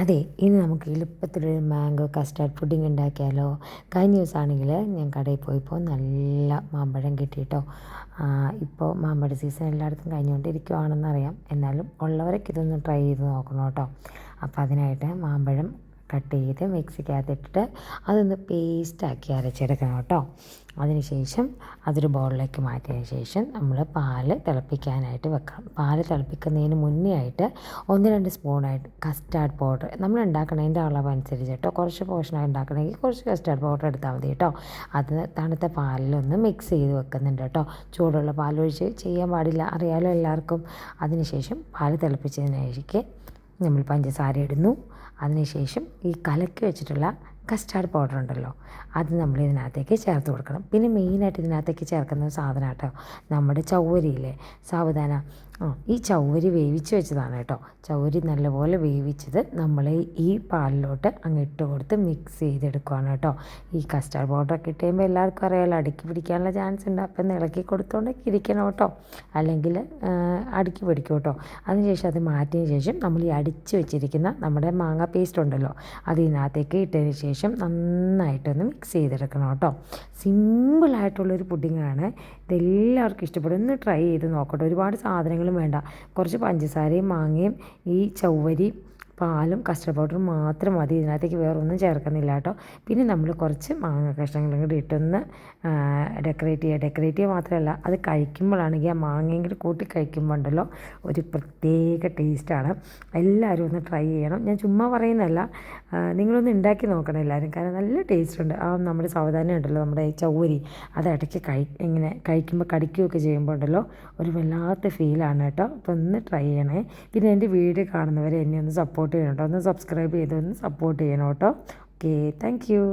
അതെ, ഇനി നമുക്ക് എളുപ്പത്തിലൊരു മാംഗോ കസ്റ്റാർഡ് പുഡിംഗ് ഉണ്ടാക്കിയാലോ? കഴിഞ്ഞ ദിവസമാണെങ്കിൽ ഞാൻ കടയിൽ പോയപ്പോൾ നല്ല മാമ്പഴം കിട്ടി കേട്ടോ. ഇപ്പോൾ മാമ്പഴ സീസൺ എല്ലായിടത്തും കഴിഞ്ഞുകൊണ്ടിരിക്കുകയാണെന്നറിയാം. എന്നാലും ഉള്ളവരൊക്കെ ഇതൊന്ന് ട്രൈ ചെയ്ത് നോക്കണം കേട്ടോ. അപ്പോൾ അതിനായിട്ട് മാമ്പഴം കട്ട് ചെയ്ത് മിക്സിക്കകത്തിട്ടിട്ട് അതൊന്ന് പേസ്റ്റാക്കി അരച്ചെടുക്കണം കേട്ടോ. അതിനുശേഷം അതൊരു ബൗളിലേക്ക് മാറ്റിയതിന് ശേഷം നമ്മൾ പാല് തിളപ്പിക്കാനായിട്ട് വെക്കണം. പാല് തിളപ്പിക്കുന്നതിന് മുന്നേ ആയിട്ട് 1-2 സ്പൂണായിട്ട് കസ്റ്റാർഡ് പൗഡർ നമ്മൾ ഉണ്ടാക്കണതിൻ്റെ അളവനുസരിച്ച് കേട്ടോ. കുറച്ച് പോർഷനായി ഉണ്ടാക്കണമെങ്കിൽ കുറച്ച് കസ്റ്റാർഡ് പൗഡർ എടുത്താൽ മതി കേട്ടോ. അത് തണുത്ത പാലിലൊന്ന് മിക്സ് ചെയ്ത് വെക്കുന്നുണ്ട് കേട്ടോ. ചൂടുള്ള പാലൊഴിച്ച് ചെയ്യാൻ പാടില്ല, അറിയാലോ എല്ലാവർക്കും. അതിനുശേഷം പാല് തിളപ്പിച്ചതിനേക്ക് നമ്മൾ പഞ്ചസാര ഇടുന്നു. അതിനുശേഷം ഈ കലക്കി വെച്ചിട്ടുള്ള കസ്റ്റാർഡ് പൗഡർ ഉണ്ടല്ലോ, അത് നമ്മൾ ഇതിനകത്തേക്ക് ചേർത്ത് കൊടുക്കണം. പിന്നെ മെയിനായിട്ട് ഇതിനകത്തേക്ക് ചേർക്കുന്ന സാധനം കേട്ടോ, നമ്മുടെ ചവ്വരിയില്ലേ, സാബുദാന. ഈ ചവ്വരി വേവിച്ച് വെച്ചതാണ് കേട്ടോ. ചവ്വരി നല്ലപോലെ വേവിച്ചത് നമ്മൾ ഈ പാലിലോട്ട് അങ്ങ് ഇട്ട് കൊടുത്ത് മിക്സ് ചെയ്തെടുക്കുകയാണ് കേട്ടോ. ഈ കസ്റ്റാർഡ് പൗഡറൊക്കെ ഇട്ട് കഴിയുമ്പോൾ എല്ലാവർക്കും അറിയാമല്ലോ, അടുക്കി പിടിക്കാനുള്ള ചാൻസ് ഉണ്ട്. അപ്പം ഇളക്കി കൊടുത്തുകൊണ്ടൊക്കെ ഇരിക്കണം കേട്ടോ, അല്ലെങ്കിൽ അടുക്കി പിടിക്കും കേട്ടോ. അതിനുശേഷം അത് മാറ്റിയതിന് ശേഷം നമ്മൾ ഈ അടിച്ച് വെച്ചിരിക്കുന്ന നമ്മുടെ മാങ്ങ പേസ്റ്റ് ഉണ്ടല്ലോ, അത് ഇതിനകത്തേക്ക് ഇട്ടതിന് ശേഷം നന്നായിട്ടൊന്ന് മിക്സ് ചെയ്തെടുക്കണം കേട്ടോ. സിമ്പിളായിട്ടുള്ളൊരു പുഡിങ്ങാണ്. ഇതെല്ലാവർക്കും ഇഷ്ടപ്പെടും. ഒന്ന് ട്രൈ ചെയ്ത് നോക്കട്ടെ. ഒരുപാട് സാധനങ്ങളും വേണ്ട, കുറച്ച് പഞ്ചസാരയും മാങ്ങയും ഈ ചവ്വരി പാലും കസ്റ്റർഡ് പൗഡറും മാത്രം മതി. ഇതിനകത്തേക്ക് വേറെ ഒന്നും ചേർക്കുന്നില്ല കേട്ടോ. പിന്നെ നമ്മൾ കുറച്ച് മാങ്ങ കഷ്ണങ്ങളും കൂടി ഇട്ടൊന്ന് ഡെക്കറേറ്റ് ചെയ്യുക മാത്രമല്ല, അത് കഴിക്കുമ്പോഴാണെങ്കിൽ ആ മാങ്ങയും കൂടി കൂട്ടി കഴിക്കുമ്പോൾ ഉണ്ടല്ലോ ഒരു പ്രത്യേക ടേസ്റ്റാണ്. എല്ലാവരും ഒന്ന് ട്രൈ ചെയ്യണം. ഞാൻ ചുമ്മാ പറയുന്നതല്ല, നിങ്ങളൊന്ന് ഉണ്ടാക്കി നോക്കണം എല്ലാവരും. കാരണം നല്ല ടേസ്റ്റ് ഉണ്ട്. നമ്മുടെ സാവധാനം ഉണ്ടല്ലോ, നമ്മുടെ ചവ്വരി, അത് ഇടയ്ക്ക് ഇങ്ങനെ കഴിക്കുമ്പോൾ കടിക്കുകയൊക്കെ ചെയ്യുമ്പോൾ ഉണ്ടല്ലോ ഒരു വല്ലാത്ത ഫീലാണ് കേട്ടോ. അപ്പോൾ ഒന്ന് ട്രൈ ചെയ്യണേ. പിന്നെ എൻ്റെ വീഡിയോ കാണുന്നവരെ എന്നെ ഒന്ന് സപ്പോർട്ട് ചെയ്യണം കേട്ടോ. ഒന്ന് സബ്സ്ക്രൈബ് ചെയ്തൊന്ന് സപ്പോർട്ട് ചെയ്യണം കേട്ടോ. Okay, thank you.